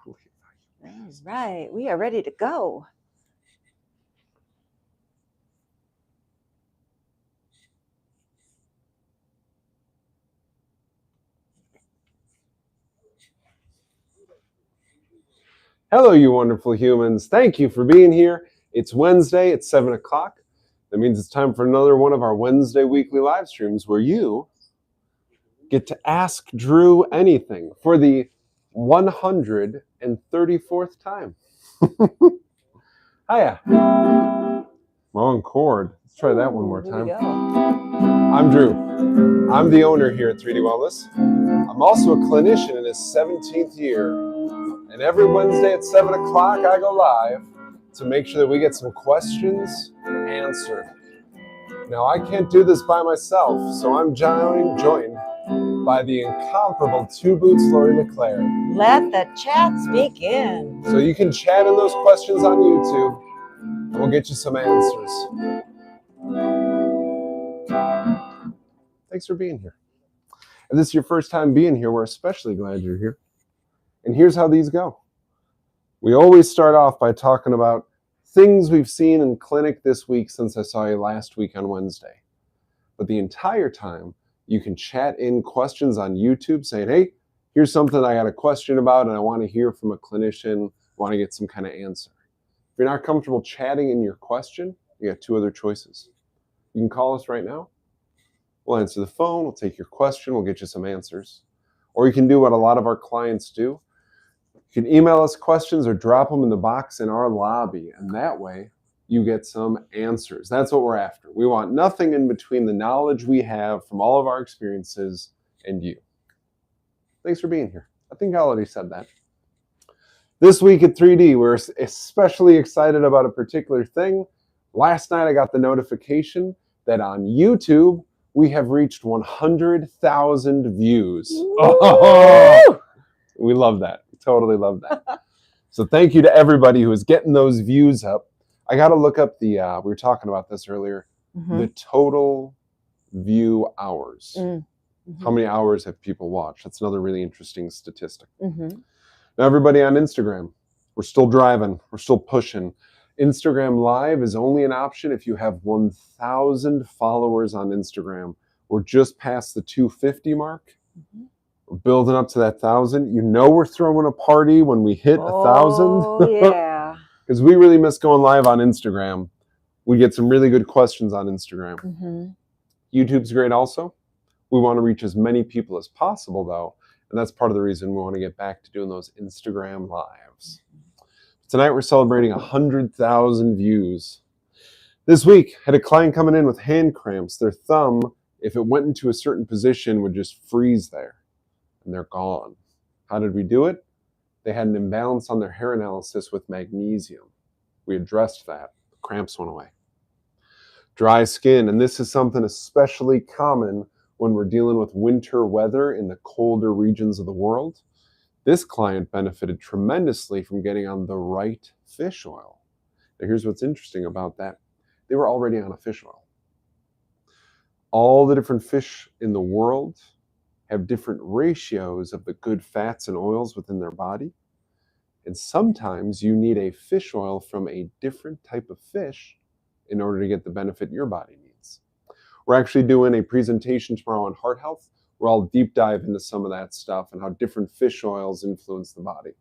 All right, we are ready to go. Hello, you wonderful humans. Thank you for being here. It's Wednesday, it's 7 o'clock. That means it's time for another one of our Wednesday weekly live streams where you get to ask Drew anything for the 134th time. Hiya. Wrong chord. Let's try that one more time. I'm Drew. I'm the owner here at 3D Wellness. I'm also a clinician in his 17th year. And every Wednesday at 7 o'clock, I go live to make sure that we get some questions answered. Now, I can't do this by myself, so I'm joined by the incomparable Two Boots Lori LeClaire. Let the chats begin. So you can chat in those questions on YouTube, and we'll get you some answers. Thanks for being here. If this is your first time being here, we're especially glad you're here. And here's how these go. We always start off by talking about things we've seen in clinic this week since I saw you last week on Wednesday. But the entire time, you can chat in questions on YouTube saying, hey, here's something I got a question about and I want to hear from a clinician, want to get some kind of answer. If you're not comfortable chatting in your question, you got two other choices. You can call us right now. We'll answer the phone, we'll take your question, we'll get you some answers. Or you can do what a lot of our clients do. You can email us questions or drop them in the box in our lobby, and that way you get some answers. That's what we're after. We want nothing in between the knowledge we have from all of our experiences and you. Thanks for being here. I think I already said that. This week at 3D, we're especially excited about a particular thing. Last night I got the notification that on YouTube, we have reached 100,000 views. Oh, we love that. We totally love that. So thank you to everybody who is getting those views up. I got to look up the, we were talking about this earlier, the total view hours. How many hours have people watched? That's another really interesting statistic. Now, everybody on Instagram, we're still driving. We're still pushing. Instagram Live is only an option if you have 1,000 followers on Instagram. We're just past the 250 mark. We're building up to that 1,000. You know we're throwing a party when we hit 1,000. Oh, yeah. Because we really miss going live on Instagram. We get some really good questions on Instagram. YouTube's great also. We want to reach as many people as possible, though. And that's part of the reason we want to get back to doing those Instagram Lives. Tonight we're celebrating 100,000 views. This week, had a client coming in with hand cramps. Their thumb, if it went into a certain position, would just freeze there. And they're gone. How did we do it? They had an imbalance on their hair analysis with magnesium. We addressed that. The cramps went away. Dry skin, and this is something especially common when we're dealing with winter weather in the colder regions of the world. This client benefited tremendously from getting on the right fish oil. Now, here's what's interesting about that. They were already on a fish oil. All the different fish in the world have different ratios of the good fats and oils within their body. And sometimes you need a fish oil from a different type of fish in order to get the benefit your body needs. We're actually doing a presentation tomorrow on heart health. Where I'll deep dive into some of that stuff and how different fish oils influence the body.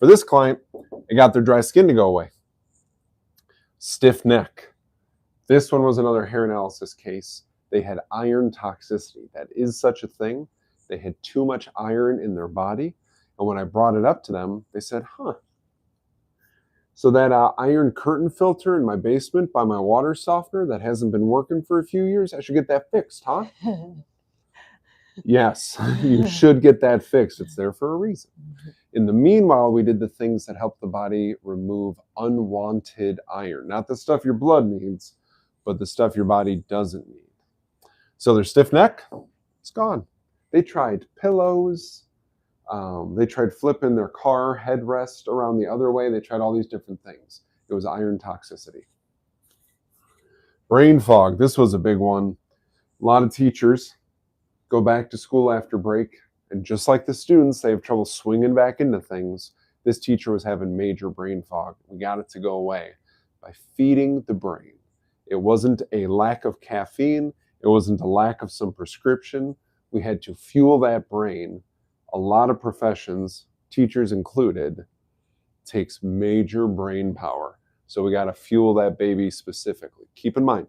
For this client, it got their dry skin to go away. Stiff neck. This one was another hair analysis case. They had iron toxicity. That is such a thing. They had too much iron in their body. And when I brought it up to them, they said, so that iron curtain filter in my basement by my water softener that hasn't been working for a few years, I should get that fixed, huh? Yes, you should get that fixed. It's there for a reason. In the meanwhile, we did the things that help the body remove unwanted iron. Not the stuff your blood needs, but the stuff your body doesn't need. So their stiff neck, it's gone. They tried pillows. They tried flipping their car headrest around the other way. They tried all these different things. It was iron toxicity. Brain fog, this was a big one. A lot of teachers go back to school after break, and just like the students, they have trouble swinging back into things. This teacher was having major brain fog. We got it to go away by feeding the brain. It wasn't a lack of caffeine. It wasn't a lack of some prescription. We had to fuel that brain. A lot of professions, teachers included, takes major brain power. So we got to fuel that baby specifically. Keep in mind,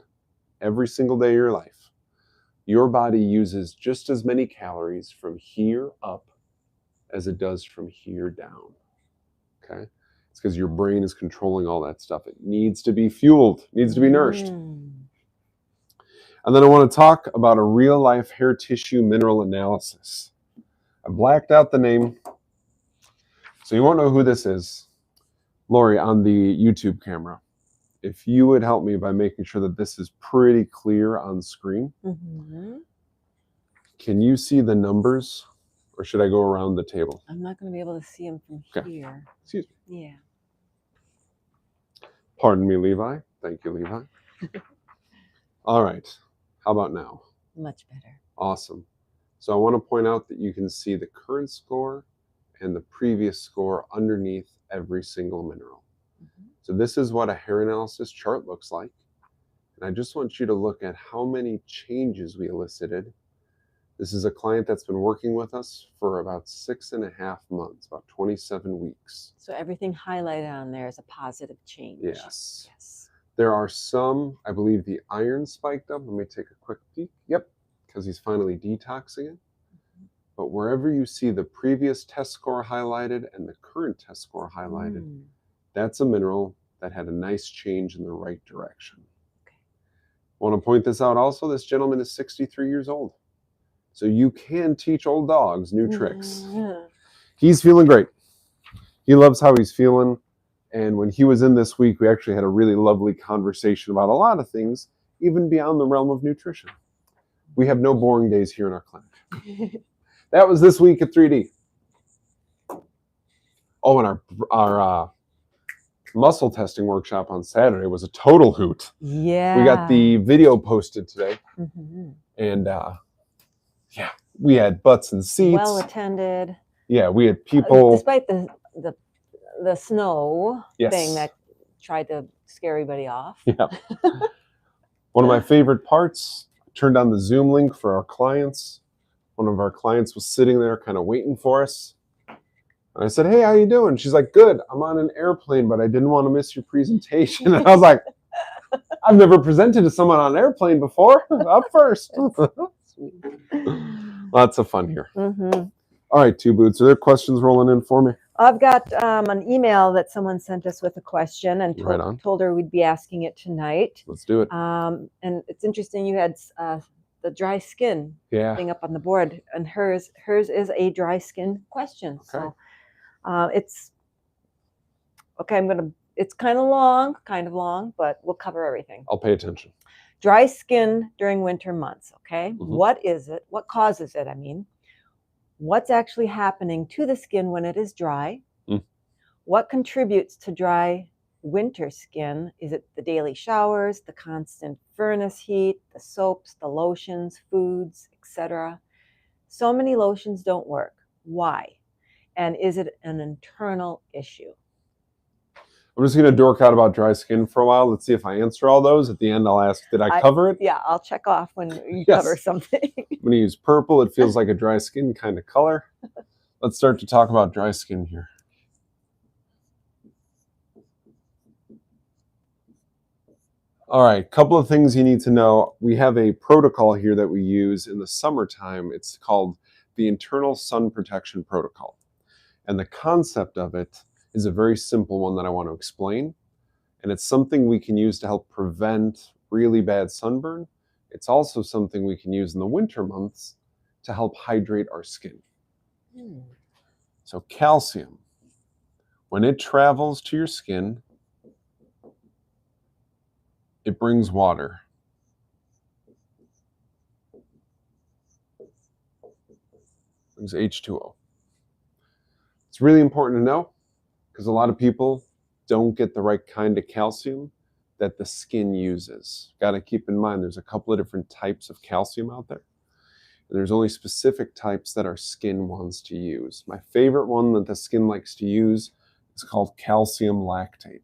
every single day of your life, your body uses just as many calories from here up as it does from here down. Okay? It's because your brain is controlling all that stuff. It needs to be fueled, needs to be nourished. And then I want to talk about a real-life hair tissue mineral analysis. I blacked out the name, so you won't know who this is. Lori, on the YouTube camera, if you would help me by making sure that this is pretty clear on screen. Can you see the numbers, or should I go around the table? I'm not going to be able to see them from here. Excuse me. Yeah. Pardon me, Levi. Thank you, Levi. All right. How about now? Much better. Awesome. So I want to point out that you can see the current score and the previous score underneath every single mineral. So this is what a hair analysis chart looks like. And I just want you to look at how many changes we elicited. This is a client that's been working with us for about 6.5 months, about 27 weeks. So everything highlighted on there is a positive change. Yes. There are some, I believe the iron spiked up. Let me take a quick peek. Yep, because he's finally detoxing it. But wherever you see the previous test score highlighted and the current test score highlighted, that's a mineral that had a nice change in the right direction. I want to point this out also. This gentleman is 63 years old. So you can teach old dogs new tricks. He's feeling great. He loves how he's feeling. And when he was in this week, we actually had a really lovely conversation about a lot of things, even beyond the realm of nutrition. We have no boring days here in our clinic. That was this week at 3D. Oh, and our muscle testing workshop on Saturday was a total hoot. Yeah. We got the video posted today. And yeah, we had butts and seats. Well attended. Yeah, we had people. Despite the snow thing that tried to scare everybody off. Yeah. One of my favorite parts, turned on the Zoom link for our clients. One of our clients was sitting there kind of waiting for us. And I said, "Hey, how you doing?" She's like, "Good. I'm on an airplane, but I didn't want to miss your presentation." And I was like, "I've never presented to someone on an airplane before. Up first." Lots of fun here. All right, Two Boots, are there questions rolling in for me? I've got an email that someone sent us with a question and told her we'd be asking it tonight. Let's do it. And it's interesting you had the dry skin thing up on the board, and hers is a dry skin question. Okay. So it's okay. It's kind of long, but we'll cover everything. I'll pay attention. Dry skin during winter months. Okay. What is it? What causes it? I mean, what's actually happening to the skin when it is dry? What contributes to dry winter skin? Is it the daily showers, the constant furnace heat, the soaps, the lotions, foods, etc.? So many lotions don't work. Why? And is it an internal issue? I'm just going to dork out about dry skin for a while. Let's see if I answer all those. At the end, I'll ask, did I cover it? Yeah, I'll check off when you cover something. I'm going to use purple. It feels like a dry skin kind of color. Let's start to talk about dry skin here. All right, couple of things you need to know. We have a protocol here that we use in the summertime. It's called the Internal Sun Protection Protocol. And the concept of it is a very simple one that I want to explain. And it's something we can use to help prevent really bad sunburn. It's also something we can use in the winter months to help hydrate our skin. So calcium, when it travels to your skin, it brings water. It brings H2O. It's really important to know because a lot of people don't get the right kind of calcium that the skin uses. Got to keep in mind there's a couple of different types of calcium out there. And there's only specific types that our skin wants to use. My favorite one that the skin likes to use is called calcium lactate.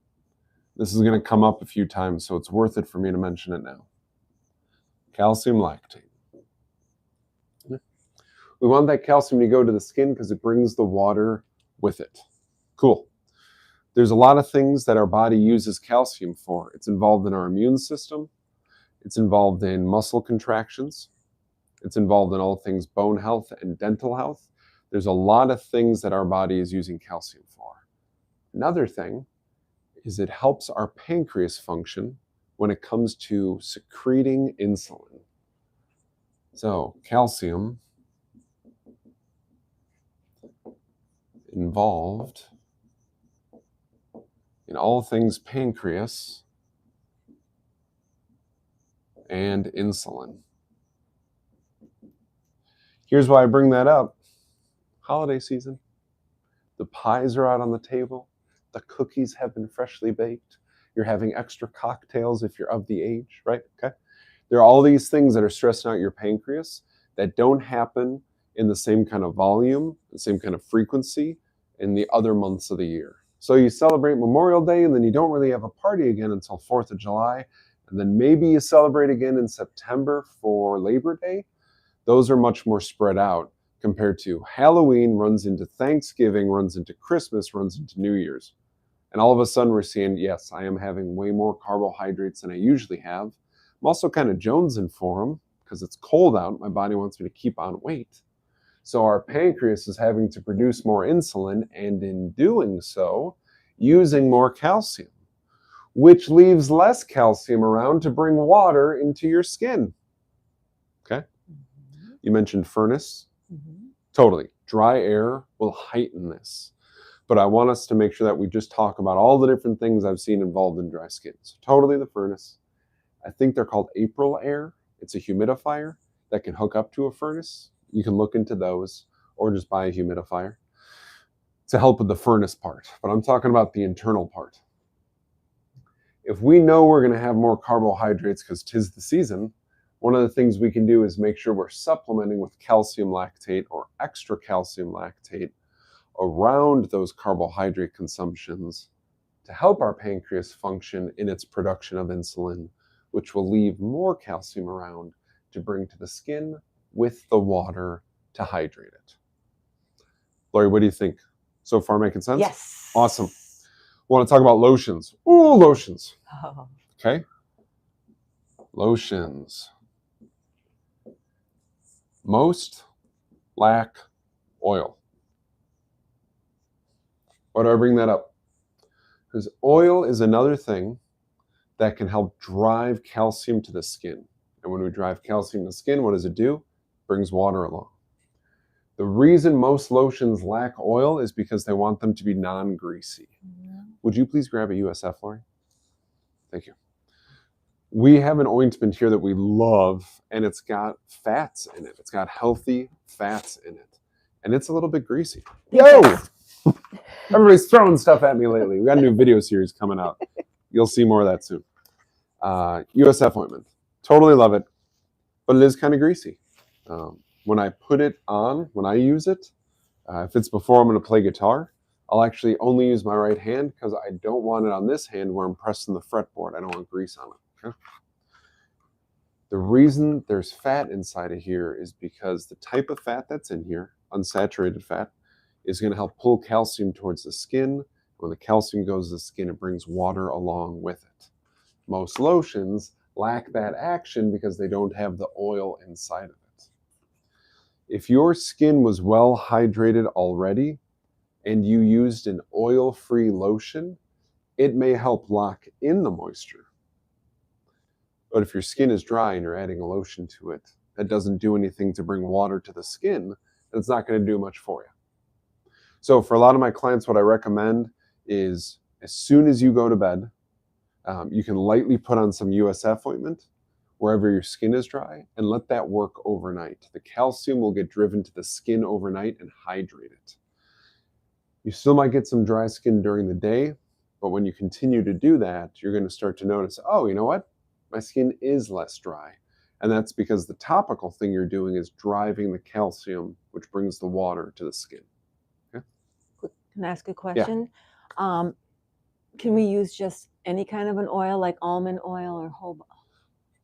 This is going to come up a few times, so it's worth it for me to mention it now. Calcium lactate. We want that calcium to go to the skin because it brings the water with it. Cool. There's a lot of things that our body uses calcium for. It's involved in our immune system. It's involved in muscle contractions. It's involved in all things bone health and dental health. There's a lot of things that our body is using calcium for. Another thing is it helps our pancreas function when it comes to secreting insulin. So calcium involved in all things pancreas and insulin. Here's why I bring that up. Holiday season. The pies are out on the table. The cookies have been freshly baked. You're having extra cocktails if you're of the age, right? Okay. There are all these things that are stressing out your pancreas that don't happen in the same kind of volume, the same kind of frequency in the other months of the year. So you celebrate Memorial Day and then you don't really have a party again until 4th of July. And then maybe you celebrate again in September for Labor Day. Those are much more spread out compared to Halloween runs into Thanksgiving, runs into Christmas, runs into New Year's. And all of a sudden we're seeing, yes, I am having way more carbohydrates than I usually have. I'm also kind of jonesing for them because it's cold out. My body wants me to keep on weight. So our pancreas is having to produce more insulin, and in doing so, using more calcium, which leaves less calcium around to bring water into your skin. Okay? Mm-hmm. You mentioned furnace. Mm-hmm. Totally. Dry air will heighten this. But I want us to make sure that we just talk about all the different things I've seen involved in dry skin. So totally the furnace. I think they're called April air. It's a humidifier that can hook up to a furnace. You can look into those or just buy a humidifier to help with the furnace part. But I'm talking about the internal part. If we know we're going to have more carbohydrates because 'tis the season, one of the things we can do is make sure we're supplementing with calcium lactate or extra calcium lactate around those carbohydrate consumptions to help our pancreas function in its production of insulin, which will leave more calcium around to bring to the skin with the water to hydrate it. Lori, what do you think? So far making sense? Yes. Awesome. Want to talk about lotions. Ooh, lotions. Oh. Okay. Lotions. Most lack oil. Why do I bring that up? Because oil is another thing that can help drive calcium to the skin. And when we drive calcium to the skin, what does it do? It brings water along. The reason most lotions lack oil is because they want them to be non-greasy. Mm-hmm. Would you please grab a USF, Lori? Thank you. We have an ointment here that we love, and it's got fats in it. It's got healthy fats in it. And it's a little bit greasy. Yo! Everybody's throwing stuff at me lately. We got a new video series coming out. You'll see more of that soon. USF ointment. Totally love it. But it is kind of greasy. When I put it on, when I use it, if it's before I'm going to play guitar, I'll actually only use my right hand because I don't want it on this hand where I'm pressing the fretboard. I don't want grease on it. Okay? The reason there's fat inside of here is because the type of fat that's in here, unsaturated fat, is going to help pull calcium towards the skin. When the calcium goes to the skin, it brings water along with it. Most lotions lack that action because they don't have the oil inside of it. If your skin was well hydrated already and you used an oil-free lotion, it may help lock in the moisture. But if your skin is dry and you're adding a lotion to it that doesn't do anything to bring water to the skin, then it's not going to do much for you. So for a lot of my clients, what I recommend is as soon as you go to bed, you can lightly put on some USF ointment wherever your skin is dry and let that work overnight. The calcium will get driven to the skin overnight and hydrate it. You still might get some dry skin during the day, but when you continue to do that, you're going to start to notice, oh, you know what? My skin is less dry. And that's because the topical thing you're doing is driving the calcium, which brings the water to the skin. Okay? Can I ask a question? Can we use just any kind of an oil, like almond oil or jojoba?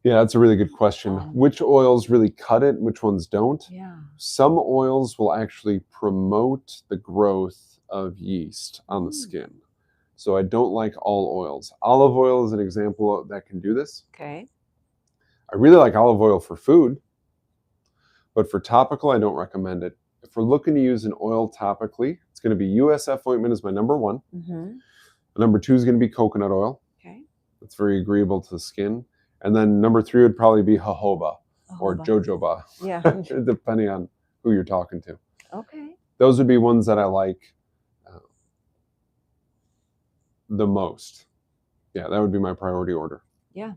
Yeah, that's a really good question. Which oils really cut it, which ones don't? Yeah. Some oils will actually promote the growth of yeast on the skin. So I don't like all oils. Olive oil is an example that can do this. Okay. I really like olive oil for food, but for topical, I don't recommend it. If we're looking to use an oil topically, it's going to be USF ointment is my number one. Number two is going to be coconut oil. Okay. It's very agreeable to the skin. And then number three would probably be jojoba or jojoba, yeah, depending on who you're talking to. Okay. Those would be ones that I like the most. Yeah, that would be my priority order. Yeah.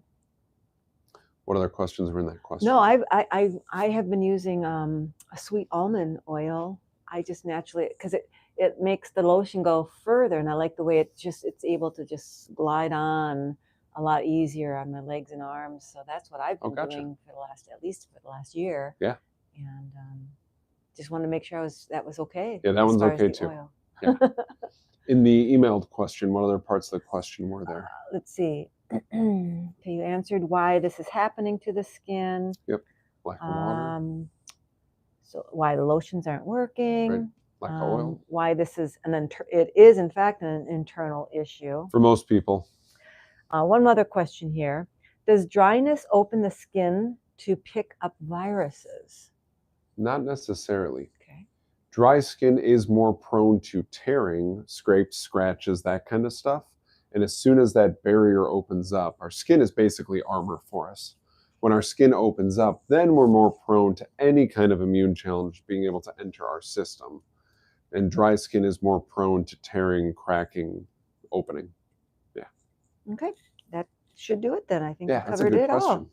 What other questions were in that question? No, I have been using a sweet almond oil. I just naturally, because it makes the lotion go further, and I like the way it's able to just glide on a lot easier on my legs and arms. So that's what I've been doing for at least for the last year. Yeah. And just wanted to make sure that was okay. Yeah, that one's okay too. Yeah. In the emailed question, what other parts of the question were there? Let's see. Okay, you answered why this is happening to the skin. Yep. Lack of water. So why the lotions aren't working. Right. Lack of oil. Why this is it is in fact an internal issue. For most people. One other question here. Does dryness open the skin to pick up viruses? Not necessarily. Okay. Dry skin is more prone to tearing, scrapes, scratches, that kind of stuff. And as soon as that barrier opens up, our skin is basically armor for us. When our skin opens up, then we're more prone to any kind of immune challenge being able to enter our system. And dry skin is more prone to tearing, cracking, opening. Yeah. Okay. That should do it then. I think we covered it all.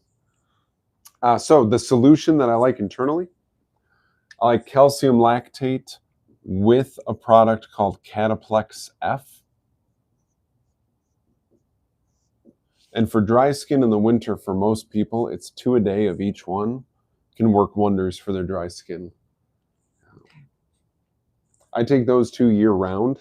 So the solution that I like internally, I like calcium lactate with a product called Cataplex F. And for dry skin in the winter, for most people, it's 2 a day of each one. Can work wonders for their dry skin. I take those 2 year round.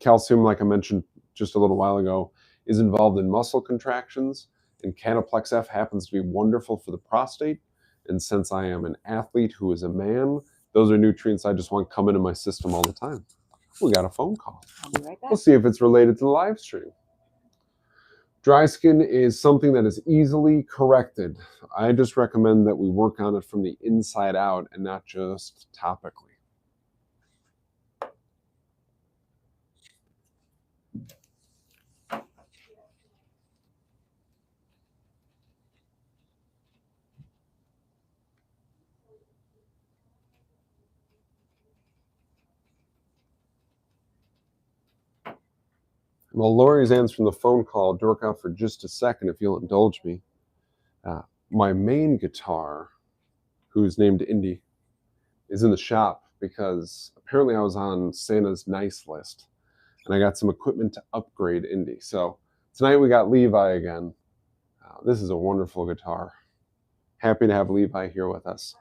Calcium, like I mentioned just a little while ago, is involved in muscle contractions, and Cataplex F happens to be wonderful for the prostate. And since I am an athlete who is a man, those are nutrients I just want coming in my system all the time. We got a phone call. I'll be right back. We'll see if it's related to the live stream. Dry skin is something that is easily corrected. I just recommend that we work on it from the inside out and not just topically. While Lori's answering the phone call, dork out for just a second if you'll indulge me. My main guitar, who's named Indy, is in the shop because apparently I was on Santa's nice list and I got some equipment to upgrade Indy. So tonight we got Levi again. This is a wonderful guitar. Happy to have Levi here with us.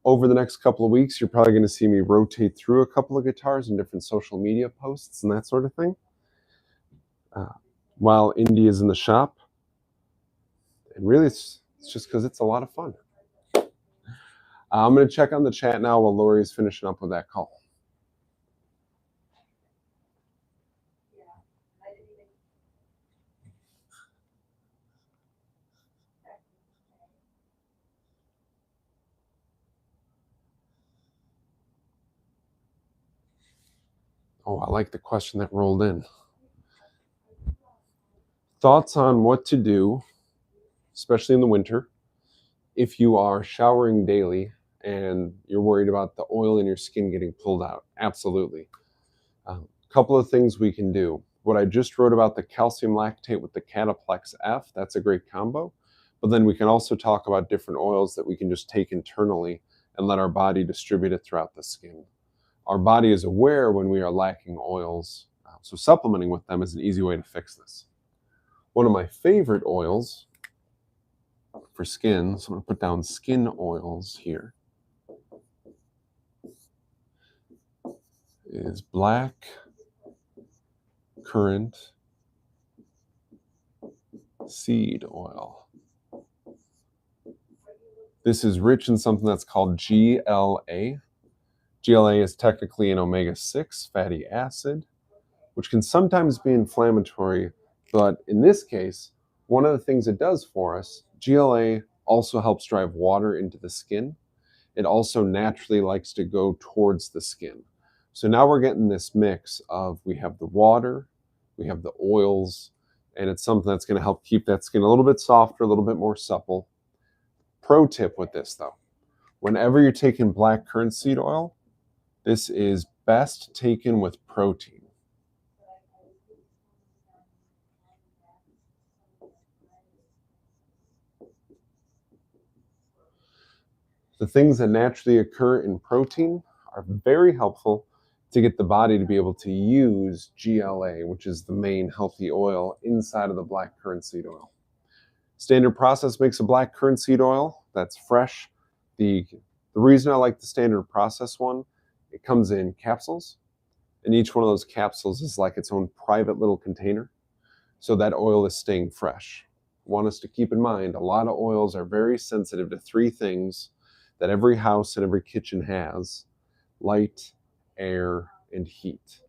Over the next couple of weeks, you're probably going to see me rotate through a couple of guitars in different social media posts and that sort of thing. While Indy is in the shop. And really, it's just because it's a lot of fun. I'm going to check on the chat now while Lori's finishing up with that call. Oh, I like the question that rolled in. Thoughts on what to do, especially in the winter, if you are showering daily and you're worried about the oil in your skin getting pulled out. Absolutely. A couple of things we can do. What I just wrote about the calcium lactate with the Cataplex F, that's a great combo. But then we can also talk about different oils that we can just take internally and let our body distribute it throughout the skin. Our body is aware when we are lacking oils, so supplementing with them is an easy way to fix this. One of my favorite oils for skin, so I'm going to put down skin oils here, is black currant seed oil. This is rich in something that's called GLA. GLA is technically an omega-6 fatty acid, which can sometimes be inflammatory, but in this case, one of the things it does for us, GLA also helps drive water into the skin. It also naturally likes to go towards the skin. So now we're getting this mix of, we have the water, we have the oils, and it's something that's going to help keep that skin a little bit softer, a little bit more supple. Pro tip with this though, whenever you're taking black currant seed oil, this is best taken with protein. The things that naturally occur in protein are very helpful to get the body to be able to use GLA, which is the main healthy oil inside of the black currant seed oil. Standard Process makes a black currant seed oil that's fresh. The reason I like the Standard Process one, it comes in capsules, and each one of those capsules is like its own private little container, so that oil is staying fresh. I want us to keep in mind, a lot of oils are very sensitive to three things that every house and every kitchen has: light, air, and heat.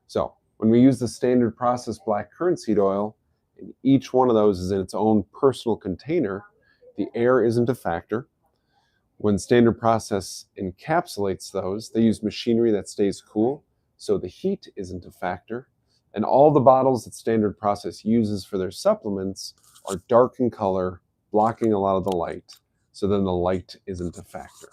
So when we use the Standard Process black currant seed oil, and each one of those is in its own personal container, the air isn't a factor. When Standard Process encapsulates those, they use machinery that stays cool, so the heat isn't a factor. And all the bottles that Standard Process uses for their supplements are dark in color, blocking a lot of the light, so then the light isn't a factor.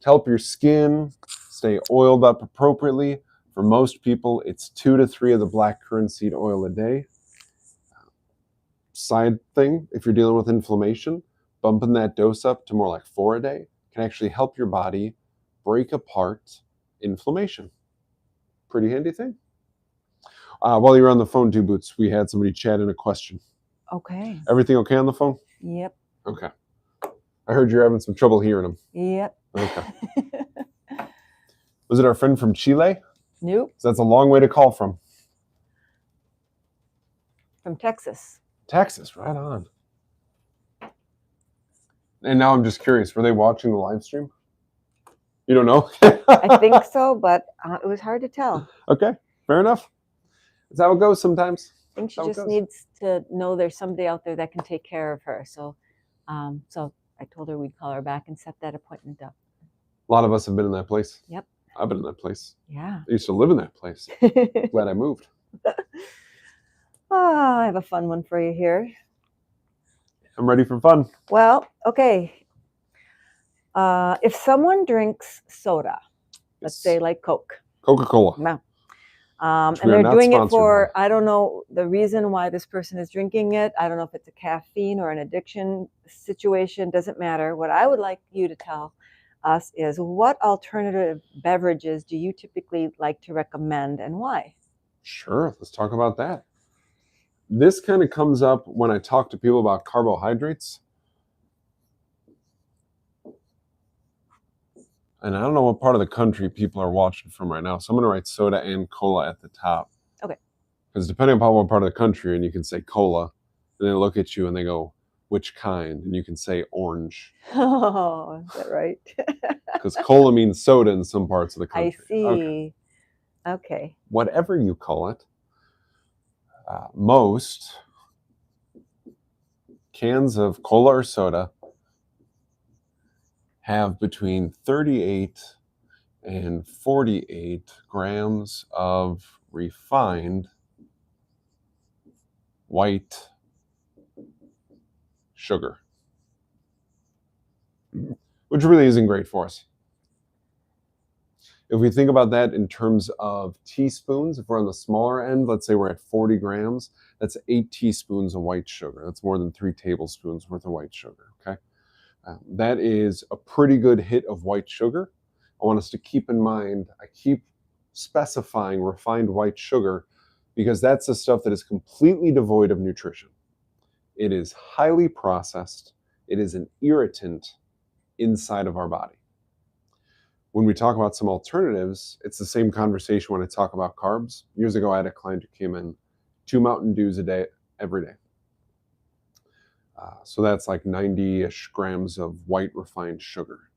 To help your skin stay oiled up appropriately, for most people, it's 2 to 3 of the black currant seed oil a day. Side thing, if you're dealing with inflammation, bumping that dose up to more like 4 a day can actually help your body break apart inflammation. Pretty handy thing. While you were on the phone, too, Boots, we had somebody chat in a question. Okay. Everything okay on the phone? Yep. Okay. I heard you're having some trouble hearing them. Yep. Okay. Was it our friend from Chile? Nope. So that's a long way to call from. From Texas. Texas, right on. And now I'm just curious, were they watching the live stream? You don't know? I think so, but it was hard to tell. Okay, fair enough. That's how it goes sometimes. I think she just needs to know there's somebody out there that can take care of her. So I told her we'd call her back and set that appointment up. A lot of us have been in that place. Yep. I've been in that place. Yeah. I used to live in that place. Glad I moved. I have a fun one for you here. I'm ready for fun. Well, okay. If someone drinks soda, let's say like Coke. Coca-Cola. No. And they're doing it for, I don't know the reason why this person is drinking it. I don't know if it's a caffeine or an addiction situation. Doesn't matter. What I would like you to tell us is, what alternative beverages do you typically like to recommend and why? Sure. Let's talk about that. This kind of comes up when I talk to people about carbohydrates. And I don't know what part of the country people are watching from right now, so I'm going to write soda and cola at the top. Okay. Because depending upon what part of the country, and you can say cola, and they look at you and they go, which kind? And you can say orange. Oh, is that right? Because cola means soda in some parts of the country. I see. Okay. Whatever you call it, most cans of cola or soda have between 38 and 48 grams of refined white sugar, which really isn't great for us. If we think about that in terms of teaspoons, if we're on the smaller end, let's say we're at 40 grams, that's 8 teaspoons of white sugar. That's more than 3 tablespoons worth of white sugar, okay? That is a pretty good hit of white sugar. I want us to keep in mind, I keep specifying refined white sugar because that's the stuff that is completely devoid of nutrition. It is highly processed. It is an irritant inside of our body. When we talk about some alternatives, it's the same conversation when I talk about carbs. Years ago, I had a client who came in 2 Mountain Dews a day, every day. So that's like 90-ish grams of white refined sugar.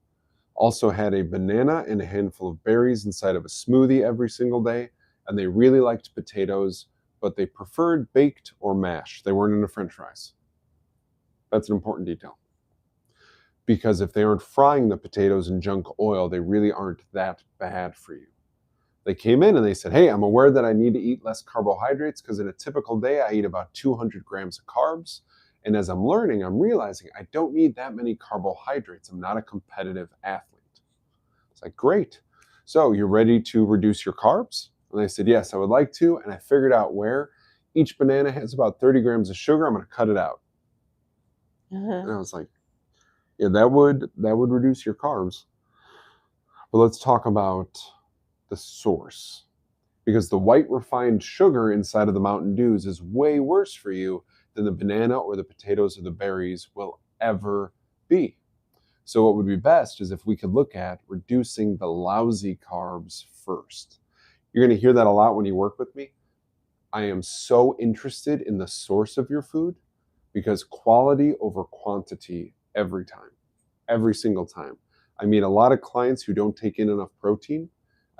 Also had a banana and a handful of berries inside of a smoothie every single day. And they really liked potatoes, but they preferred baked or mashed. They weren't into French fries. That's an important detail. Because if they aren't frying the potatoes in junk oil, they really aren't that bad for you. They came in and they said, hey, I'm aware that I need to eat less carbohydrates because in a typical day, I eat about 200 grams of carbs. And as I'm learning, I'm realizing I don't need that many carbohydrates. I'm not a competitive athlete. It's like, great. So you're ready to reduce your carbs? And they said, yes, I would like to. And I figured out where each banana has about 30 grams of sugar. I'm going to cut it out. And I was like, yeah, that would reduce your carbs. But let's talk about the source. Because the white refined sugar inside of the Mountain Dews is way worse for you than the banana or the potatoes or the berries will ever be. So what would be best is if we could look at reducing the lousy carbs first. You're going to hear that a lot when you work with me. I am so interested in the source of your food because quality over quantity every time, every single time. I meet a lot of clients who don't take in enough protein.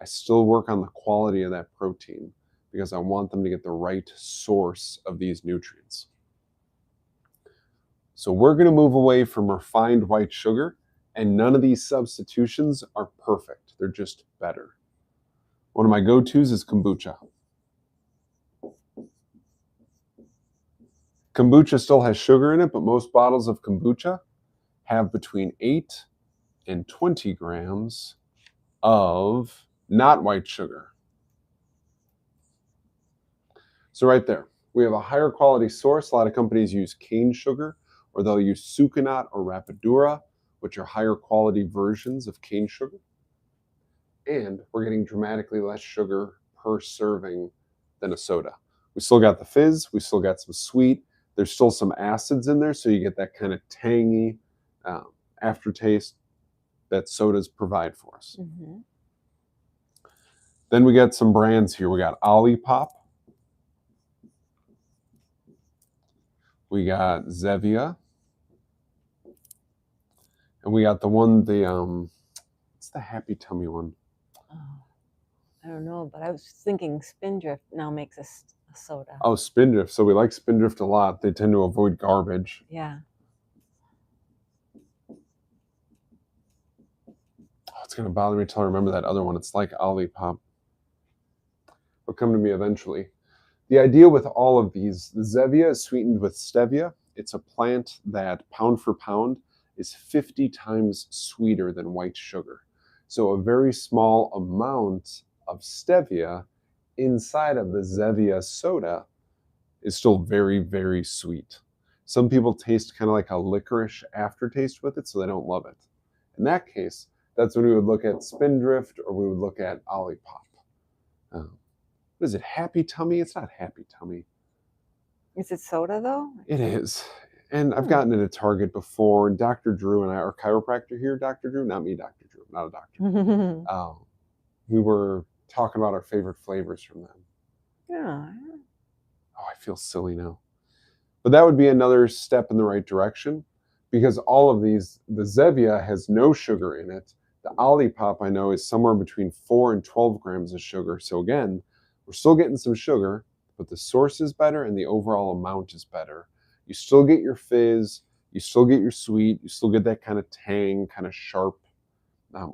I still work on the quality of that protein because I want them to get the right source of these nutrients. So we're going to move away from refined white sugar, and none of these substitutions are perfect. They're just better. One of my go-tos is kombucha. Kombucha still has sugar in it, but most bottles of kombucha have between 8 and 20 grams of not white sugar. So right there, we have a higher quality source. A lot of companies use cane sugar, or they'll use sucanat or rapadura, which are higher quality versions of cane sugar. And we're getting dramatically less sugar per serving than a soda. We still got the fizz, we still got some sweet, there's still some acids in there, so you get that kind of tangy aftertaste that sodas provide for us. Mm-hmm. Then we got some brands here. We got Olipop. We got Zevia. And we got the one, what's the Happy Tummy one? Oh, I don't know, but I was thinking Spindrift now makes a soda. Oh, Spindrift. So we like Spindrift a lot. They tend to avoid garbage. Yeah. Oh, it's going to bother me until I remember that other one. It's like Olipop. It'll come to me eventually. The idea with all of these, the Zevia is sweetened with stevia. It's a plant that, pound for pound, is 50 times sweeter than white sugar. So a very small amount of stevia inside of the Zevia soda is still very, very sweet. Some people taste kind of like a licorice aftertaste with it, so they don't love it. In that case, that's when we would look at Spindrift or we would look at Olipop. What is it, Happy Tummy? It's not Happy Tummy. Is it soda, though? It is. And I've gotten it at Target before. And Dr. Drew and I, our chiropractor here, Dr. Drew, not me, Dr. Drew, not a doctor. We were talking about our favorite flavors from them. Yeah. Oh, I feel silly now. But that would be another step in the right direction because all of these, the Zevia has no sugar in it. The Olipop, I know, is somewhere between 4 and 12 grams of sugar. So again, we're still getting some sugar, but the source is better and the overall amount is better. You still get your fizz, you still get your sweet, you still get that kind of tang, kind of sharp,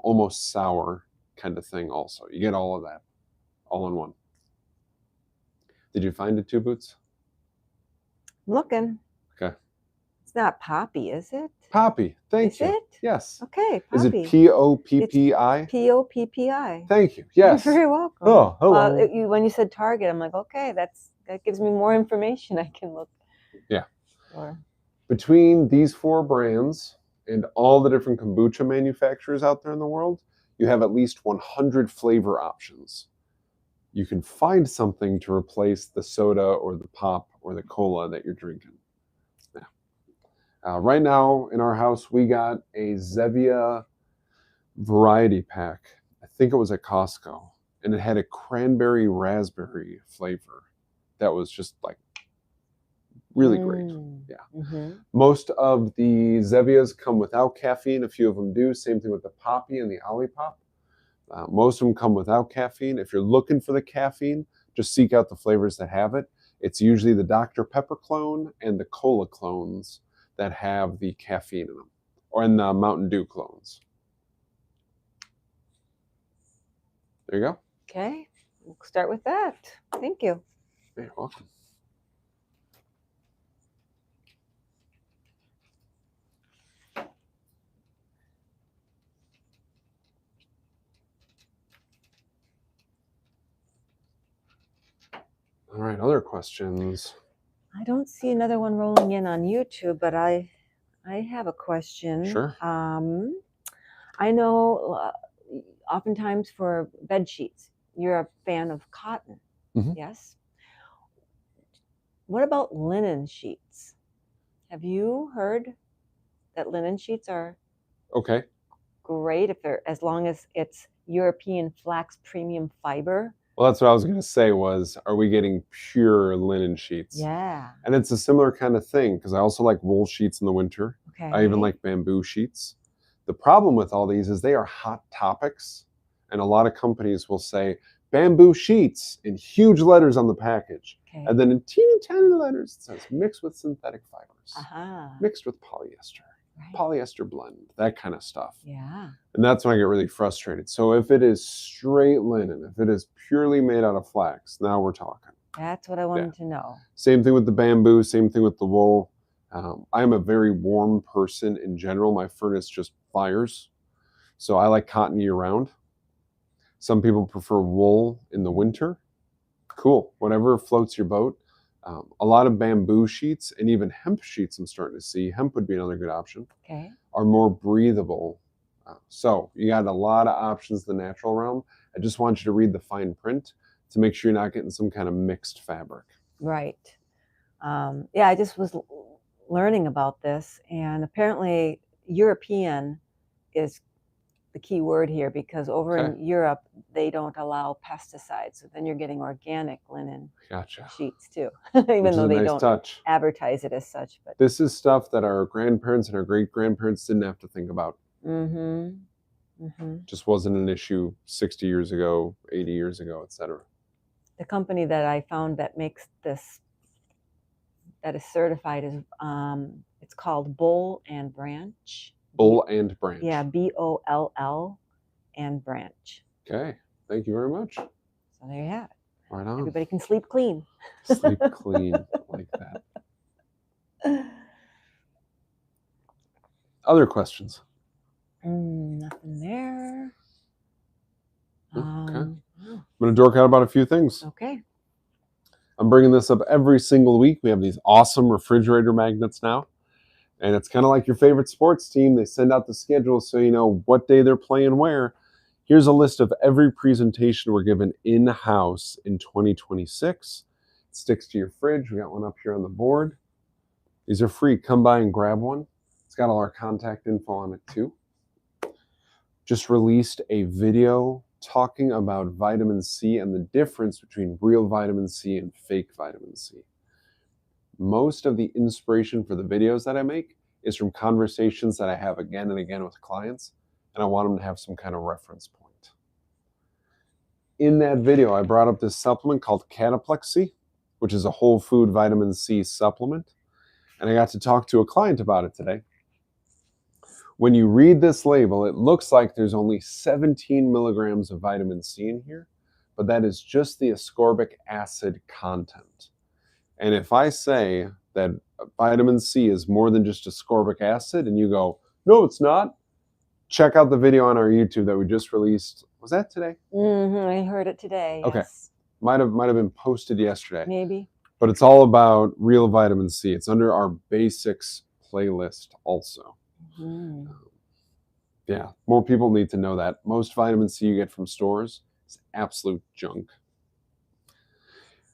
almost sour kind of thing also. You get all of that, all in one. Did you find it, Two Boots? I'm looking. Okay. It's not Poppy, is it? Poppy, thank you. Is it? Yes. Okay, Poppy. Is it Poppi? Poppi. Thank you. Yes. You're very welcome. Oh, hello. Well, when you said Target, I'm like, okay, that gives me more information I can look. Yeah. For. Between these 4 brands and all the different kombucha manufacturers out there in the world, you have at least 100 flavor options. You can find something to replace the soda or the pop or the cola that you're drinking. Yeah. Right now in our house, we got a Zevia variety pack. I think it was at Costco, and it had a cranberry raspberry flavor that was just like really great. Yeah. Mm-hmm. Most of the Zevias come without caffeine. A few of them do. Same thing with the Poppy and the Olipop. Most of them come without caffeine. If you're looking for the caffeine, just seek out the flavors that have it. It's usually the Dr. Pepper clone and the Cola clones that have the caffeine in them, or in the Mountain Dew clones. There you go. Okay, we'll start with that. Thank you. You're welcome. All right, other questions? I don't see another one rolling in on YouTube, but I have a question. Sure. I know oftentimes for bed sheets, you're a fan of cotton. Mm-hmm. Yes. What about linen sheets? Have you heard that linen sheets are Okay. great if they're, as long as it's European flax premium fiber? Well, that's what I was going to say was, are we getting pure linen sheets? Yeah. And it's a similar kind of thing because I also like wool sheets in the winter. Okay. I even like bamboo sheets. The problem with all these is they are hot topics. And a lot of companies will say bamboo sheets in huge letters on the package. Okay. And then in teeny tiny letters, it says mixed with synthetic fibers, mixed with polyester, right. Polyester blend, that kind of stuff. Yeah. And that's when I get really frustrated. So if it is straight linen, if it is purely made out of flax, now we're talking. That's what I wanted to know. Same thing with the bamboo, same thing with the wool. I'm a very warm person in general. My furnace just fires. So I like cotton year round. Some people prefer wool in the winter. Cool, whatever floats your boat. A lot of bamboo sheets and even hemp sheets I'm starting to see, hemp would be another good option, okay, are more breathable. So you got a lot of options in the natural realm. I just want you to read the fine print to make sure you're not getting some kind of mixed fabric. Right. Yeah, I just was learning about this, and apparently European is the key word here, because over in Europe they don't allow pesticides, so then you're getting organic linen sheets too, even though they don't advertise it as such. But this is stuff that our grandparents and our great grandparents didn't have to think about. Just wasn't an issue 60 years ago, 80 years ago, etc. The company that I found that makes this, that is certified, is it's called Boll and Branch. Boll and Branch. Yeah, BOLL and Branch. Okay, thank you very much. So there you have it. Right on. Everybody can sleep clean. Sleep clean, like that. Other questions? Nothing there. Okay. I'm going to dork out about a few things. Okay. I'm bringing this up every single week. We have these awesome refrigerator magnets now. And it's kind of like your favorite sports team. They send out the schedule so you know what day they're playing where. Here's a list of every presentation we're given in-house in 2026. It sticks to your fridge. We got one up here on the board. These are free. Come by and grab one. It's got all our contact info on it too. Just released a video talking about vitamin C and the difference between real vitamin C and fake vitamin C. Most of the inspiration for the videos that I make is from conversations that I have again and again with clients, and I want them to have some kind of reference point. In that video, I brought up this supplement called Cataplexy, which is a whole food vitamin C supplement, and I got to talk to a client about it today. When you read this label, it looks like there's only 17 milligrams of vitamin C in here, but that is just the ascorbic acid content. And if I say that vitamin C is more than just ascorbic acid, and you go, no, it's not, check out the video on our YouTube that we just released. Was that today? I heard it today. Okay. Yes. Might have been posted yesterday. Maybe. But it's all about real vitamin C. It's under our basics playlist also. Yeah, more people need to know that. Most vitamin C you get from stores is absolute junk.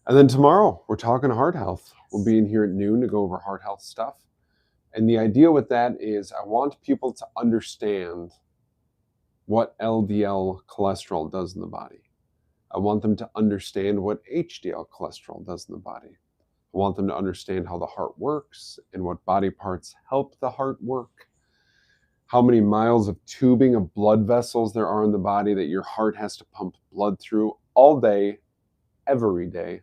And then tomorrow, we're talking heart health. We'll be in here at noon to go over heart health stuff. And the idea with that is I want people to understand what LDL cholesterol does in the body. I want them to understand what HDL cholesterol does in the body. I want them to understand how the heart works and what body parts help the heart work. How many miles of tubing of blood vessels there are in the body that your heart has to pump blood through all day, every day.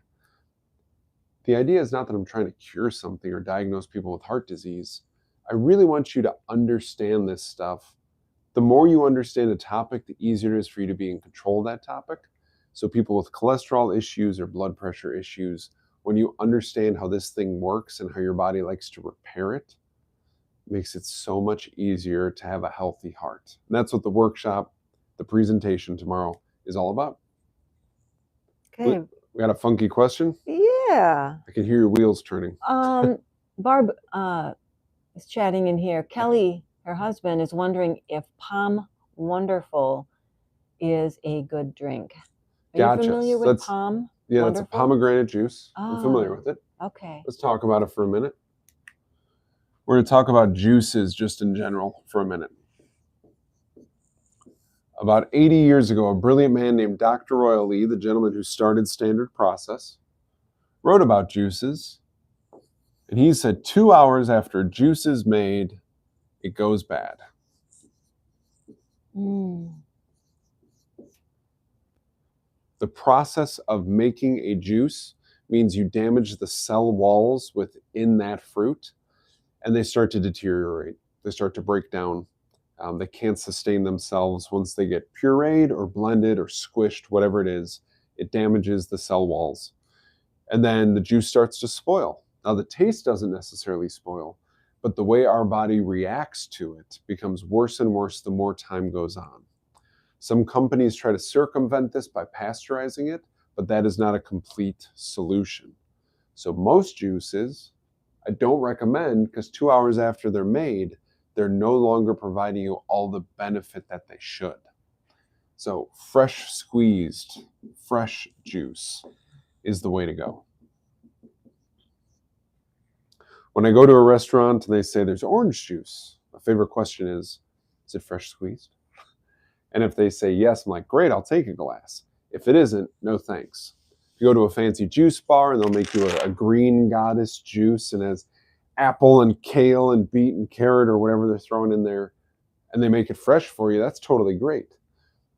The idea is not that I'm trying to cure something or diagnose people with heart disease. I really want you to understand this stuff. The more you understand a topic, the easier it is for you to be in control of that topic. So people with cholesterol issues or blood pressure issues, when you understand how this thing works and how your body likes to repair it, makes it so much easier to have a healthy heart. And that's what the workshop, the presentation tomorrow is all about. Okay. We got a funky question? Yeah. I can hear your wheels turning. Barb is chatting in here. Kelly, her husband, is wondering if Palm Wonderful is a good drink. Are Gotcha. you familiar with Palm? Yeah, Wonderful? that's a pomegranate juice. I'm familiar with it. Okay. Let's talk about it for a minute. We're going to talk about juices just in general for a minute. About 80 years ago, a brilliant man named Dr. Royal Lee, the gentleman who started Standard Process, wrote about juices. And he said 2 hours after juice is made, it goes bad. The process of making a juice means you damage the cell walls within that fruit, and they start to deteriorate. They start to break down. They can't sustain themselves once they get pureed or blended or squished, whatever it is. It damages the cell walls. And then the juice starts to spoil. Now, the taste doesn't necessarily spoil, but the way our body reacts to it becomes worse and worse the more time goes on. Some companies try to circumvent this by pasteurizing it, but that is not a complete solution. So most juices, I don't recommend because 2 hours after they're made, they're no longer providing you all the benefit that they should. So fresh squeezed, fresh juice is the way to go. When I go to a restaurant and they say there's orange juice, my favorite question is it fresh squeezed? And if they say yes, I'm like, great, I'll take a glass. If it isn't, no thanks. If you go to a fancy juice bar and they'll make you a green goddess juice and has apple and kale and beet and carrot or whatever they're throwing in there, and they make it fresh for you, that's totally great.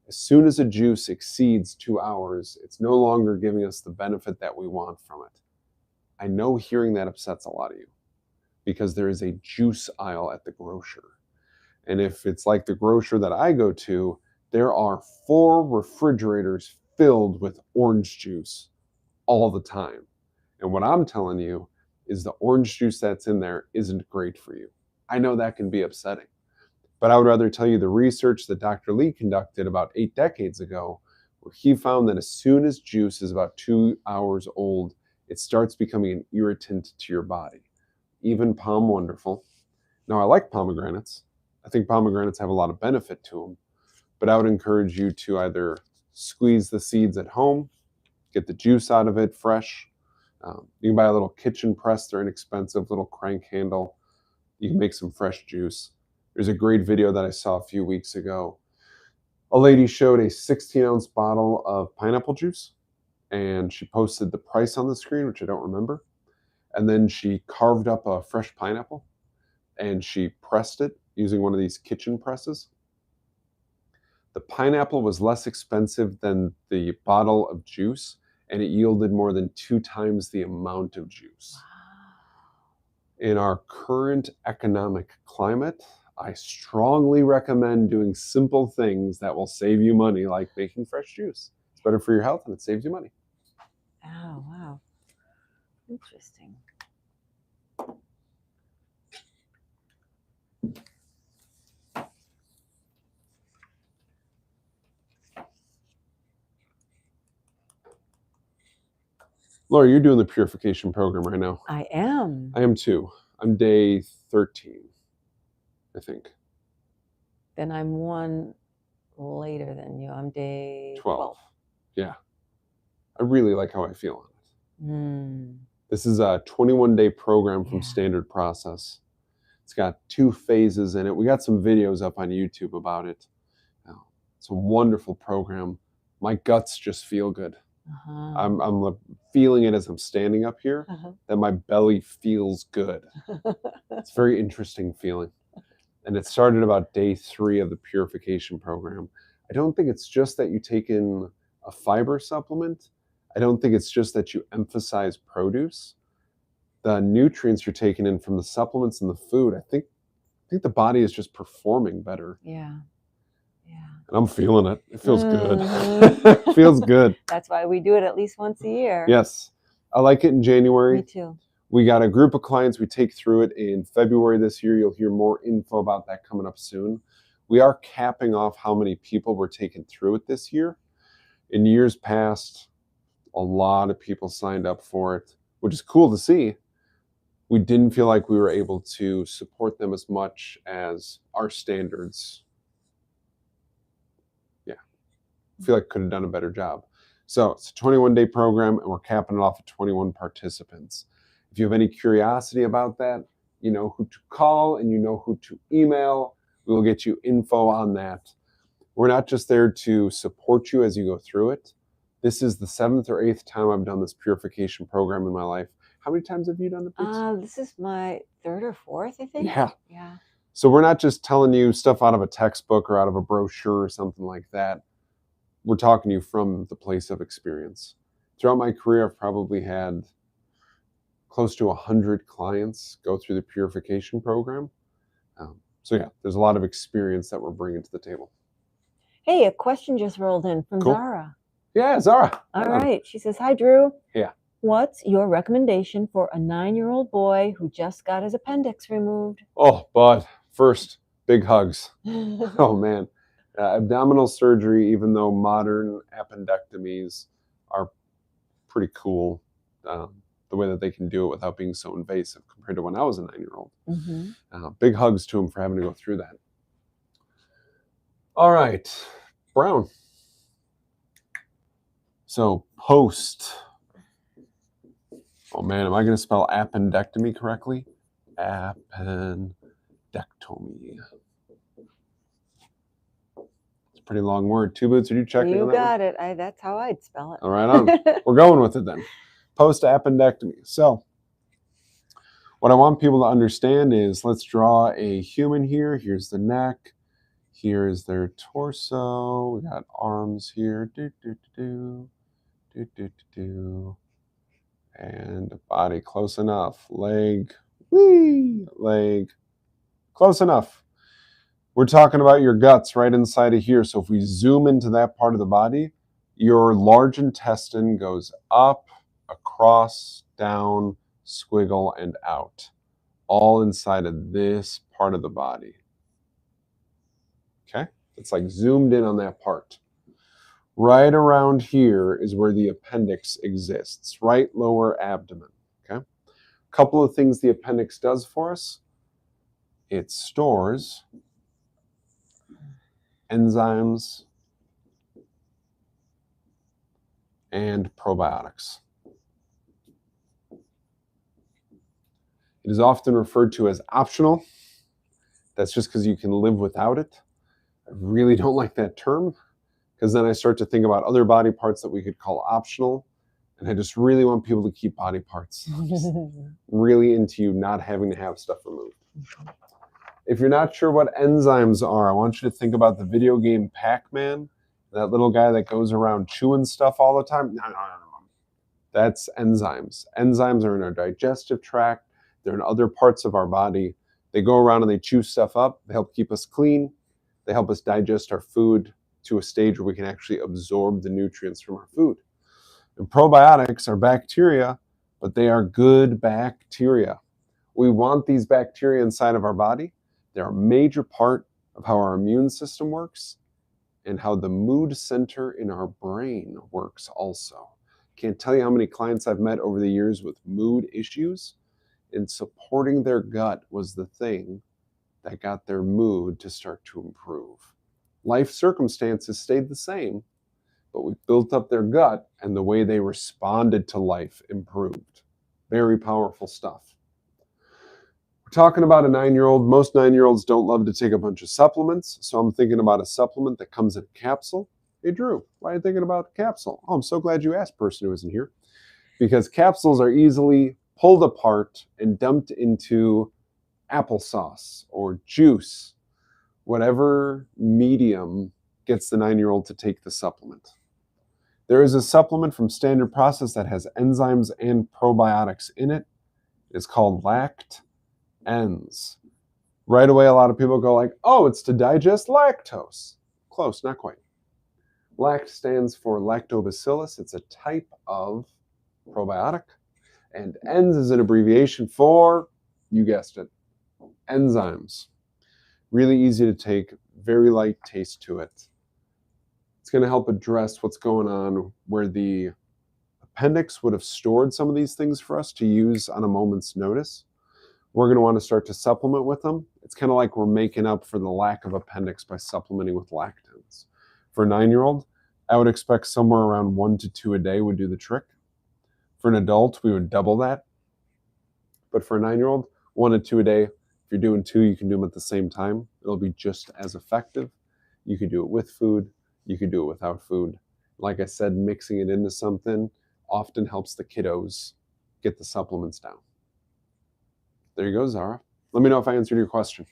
As soon as a juice exceeds 2 hours, it's no longer giving us the benefit that we want from it. I know hearing that upsets a lot of you because there is a juice aisle at the grocer. And if it's like the grocer that I go to, there are 4 refrigerators filled with orange juice all the time. And what I'm telling you is the orange juice that's in there isn't great for you. I know that can be upsetting, but I would rather tell you the research that Dr. Lee conducted about 8 decades ago, where he found that as soon as juice is about 2 hours old, it starts becoming an irritant to your body. Even Palm Wonderful. Now, I like pomegranates. I think pomegranates have a lot of benefit to them, but I would encourage you to either squeeze the seeds at home, get the juice out of it fresh. You can buy a little kitchen press. They're inexpensive, little crank handle. You can make some fresh juice. There's a great video that I saw a few weeks ago. A lady showed a 16-ounce bottle of pineapple juice, and she posted the price on the screen, which I don't remember. And then she carved up a fresh pineapple, and she pressed it using one of these kitchen presses. The pineapple was less expensive than the bottle of juice, and it yielded more than 2 times the amount of juice. Wow. In our current economic climate, I strongly recommend doing simple things that will save you money, like making fresh juice. It's better for your health and it saves you money. Oh, wow. Interesting. Laura, you're doing the purification program right now. I am. I am too. I'm day 13, I think. Then I'm one later than you. I'm day 12. Yeah. I really like how I feel on it. This is a 21-day program from Standard Process. It's got 2 phases in it. We got some videos up on YouTube about it. It's a wonderful program. My guts just feel good. Uh-huh. I'm feeling it as I'm standing up here, that my belly feels good. It's a very interesting feeling. And it started about day 3 of the purification program. I don't think it's just that you take in a fiber supplement. I don't think it's just that you emphasize produce. The nutrients you're taking in from the supplements and the food, I think the body is just performing better. Yeah. And I'm feeling it. It feels good. Mhm. It feels good. That's why we do it at least once a year. Yes. I like it in January. Me too. We got a group of clients we take through it in February this year. You'll hear more info about that coming up soon. We are capping off how many people we're taking through it this year. In years past, a lot of people signed up for it, which is cool to see. We didn't feel like we were able to support them as much as our standards. Yeah, I feel like could have done a better job. So it's a 21-day program, and we're capping it off at 21 participants. If you have any curiosity about that, you know who to call and you know who to email. We will get you info on that. We're not just there to support you as you go through it. This is the 7th or 8th time I've done this purification program in my life. How many times have you done it? This is my 3rd or 4th, I think. Yeah. So we're not just telling you stuff out of a textbook or out of a brochure or something like that. We're talking to you from the place of experience. Throughout my career, I've probably had close to 100 clients go through the purification program. So yeah, there's a lot of experience that we're bringing to the table. Hey, a question just rolled in from Cool. Zara. Yeah, Zara. All right. She says, hi, Drew. Yeah. What's your recommendation for a 9-year-old boy who just got his appendix removed? Oh, bud. First, big hugs. Oh, man. Abdominal surgery, even though modern appendectomies are pretty cool, the way that they can do it without being so invasive compared to when I was a 9-year-old. Big hugs to him for having to go through that. All right, Brown. So post. Oh man, am I going to spell appendectomy correctly? Appendectomy. It's a pretty long word. Two Boots, are you checking on that? You got it. That's how I'd spell it. All right, on. We're going with it then. Post appendectomy. So what I want people to understand is, let's draw a human here. Here's the neck. Here's their torso. We got arms here. And the body close enough. Leg. Whee! Leg. Close enough. We're talking about your guts right inside of here. So if we zoom into that part of the body, your large intestine goes up, across, down, squiggle, and out. All inside of this part of the body. Okay? It's like zoomed in on that part. Right around here is where the appendix exists, right lower abdomen. Okay? A couple of things the appendix does for us. It stores enzymes and probiotics. It is often referred to as optional. That's just because you can live without it. I really don't like that term, because then I start to think about other body parts that we could call optional, and I just really want people to keep body parts. I'm just really into you not having to have stuff removed. If you're not sure what enzymes are, I want you to think about the video game Pac-Man, that little guy that goes around chewing stuff all the time. No. That's enzymes. Enzymes are in our digestive tract. They're in other parts of our body. They go around and they chew stuff up. They help keep us clean. They help us digest our food to a stage where we can actually absorb the nutrients from our food. And probiotics are bacteria, but they are good bacteria. We want these bacteria inside of our body. They're a major part of how our immune system works and how the mood center in our brain works also. Can't tell you how many clients I've met over the years with mood issues, and supporting their gut was the thing that got their mood to start to improve. Life circumstances stayed the same, but we built up their gut, and the way they responded to life improved. Very powerful stuff. We're Talking about a 9-year-old, most 9-year-olds don't love to take a bunch of supplements, so I'm thinking about a supplement that comes in a capsule. Hey, Drew, why are you thinking about a capsule? Oh, I'm so glad you asked, person who isn't here. Because capsules are easily pulled apart and dumped into applesauce or juice, whatever medium gets the 9-year-old to take the supplement. There is a supplement from Standard Process that has enzymes and probiotics in it. It's called Lact-Enz. Right away, a lot of people go like, oh, it's to digest lactose. Close, not quite. Lact stands for lactobacillus. It's a type of probiotic. And ENZ is an abbreviation for, you guessed it, enzymes. Really easy to take, very light taste to it. It's going to help address what's going on where the appendix would have stored some of these things for us to use on a moment's notice. We're going to want to start to supplement with them. It's kind of like we're making up for the lack of appendix by supplementing with Lact-Enz. For a 9-year-old, I would expect somewhere around 1 to 2 a day would do the trick. For an adult, we would double that. But for a 9-year-old, 1 to 2 a day. If you're doing 2, you can do them at the same time. It'll be just as effective. You can do it with food. You can do it without food. Like I said, mixing it into something often helps the kiddos get the supplements down. There you go, Zara. Let me know if I answered your question.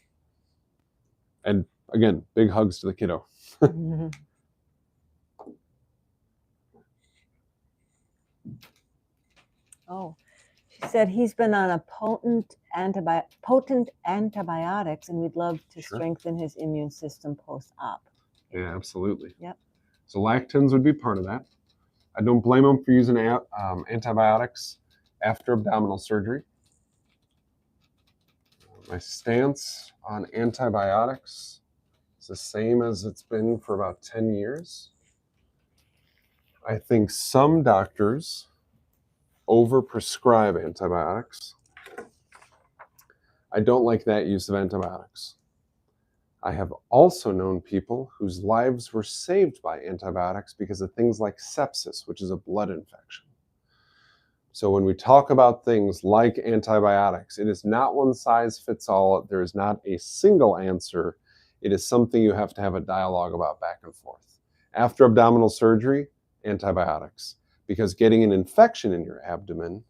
And again, big hugs to the kiddo. Oh, she said he's been on a potent antibiotics, and we'd love to strengthen his immune system post-op. Yeah, absolutely. Yep. So Lact-Enz would be part of that. I don't blame him for using antibiotics after abdominal surgery. My stance on antibiotics is the same as it's been for about 10 years. I think some doctors overprescribe antibiotics. I don't like that use of antibiotics. I have also known people whose lives were saved by antibiotics because of things like sepsis, which is a blood infection. So when we talk about things like antibiotics, it is not one size fits all. There is not a single answer. It is something you have to have a dialogue about back and forth. After abdominal surgery, antibiotics, because getting an infection in your abdomen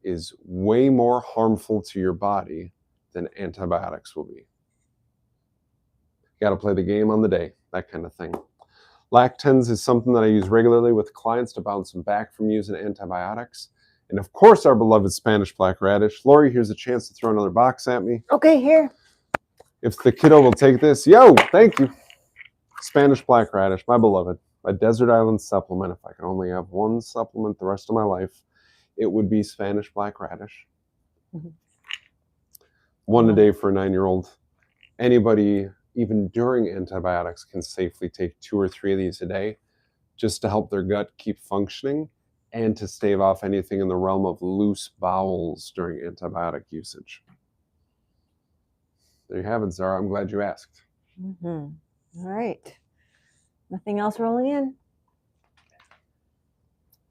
is way more harmful to your body than antibiotics will be. You got to play the game on the day, that kind of thing. Lact-Enz is something that I use regularly with clients to bounce them back from using antibiotics. And of course, our beloved Spanish black radish. Lori, here's a chance to throw another box at me. Okay, here. If the kiddo will take this. Yo, thank you. Spanish black radish, my beloved. A desert island supplement. If I could only have one supplement the rest of my life, it would be Spanish black radish. Mm-hmm. 1 a day for a 9-year-old. Anybody, even during antibiotics, can safely take 2 or 3 of these a day just to help their gut keep functioning and to stave off anything in the realm of loose bowels during antibiotic usage. There you have it, Zara. I'm glad you asked. Mm-hmm. All right. Nothing else rolling in?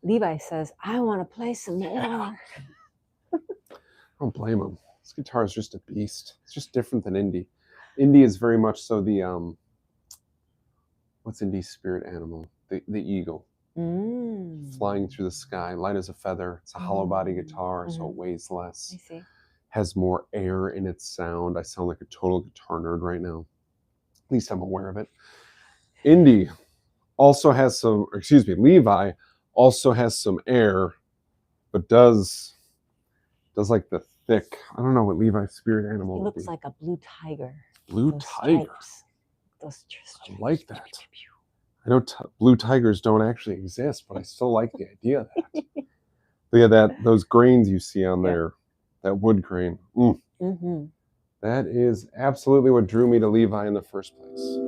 Levi says, I want to play some more. I don't blame him. This guitar is just a beast. It's just different than Indy. Indy is very much so the, what's Indy's spirit animal? The eagle. Flying through the sky, light as a feather. It's a hollow body guitar, so it weighs less. I see. Has more air in its sound. I sound like a total guitar nerd right now. At least I'm aware of it. Indy also has some, Levi also has some air, but does like the thick, I don't know what Levi's spirit animal He would be. looks like a blue tiger. Blue Those tiger. Stripes. Those stripes. I like that. I know blue tigers don't actually exist, but I still like the idea of that. But yeah, those grains you see on there, that wood grain. That is absolutely what drew me to Levi in the first place.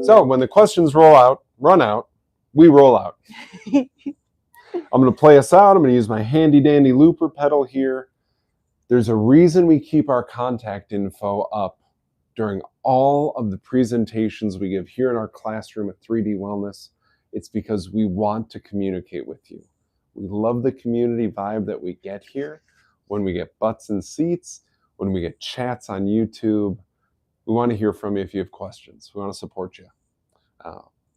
So when the questions run out, we roll out. I'm going to play us out. I'm going to use my handy dandy looper pedal here. There's a reason we keep our contact info up during all of the presentations we give here in our classroom at 3D Wellness. It's because we want to communicate with you. We love the community vibe that we get here when we get butts in seats, when we get chats on YouTube. We want to hear from you if you have questions. We want to support you.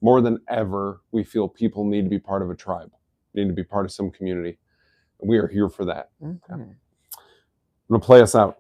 More than ever, we feel people need to be part of a tribe, need to be part of some community. We are here for that. Mhm. Yeah. I'm going to play us out.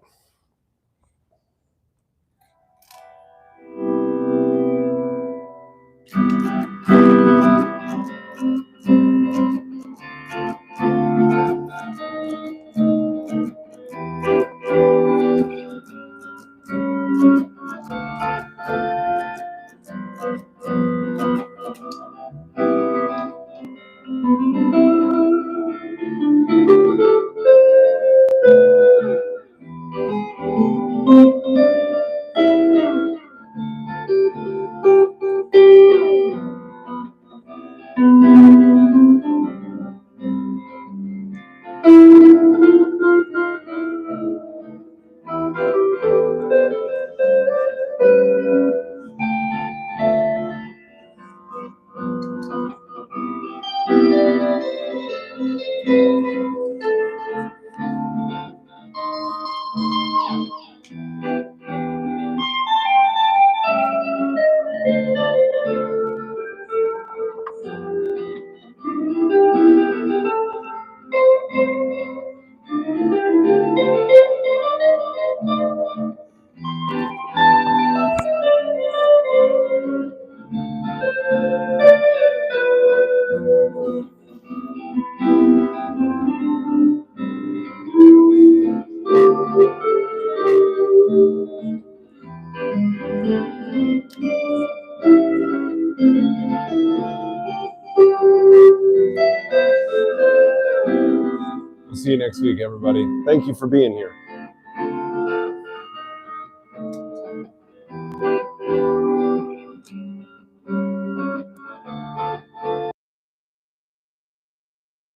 We'll see you next week, everybody. Thank you for being here.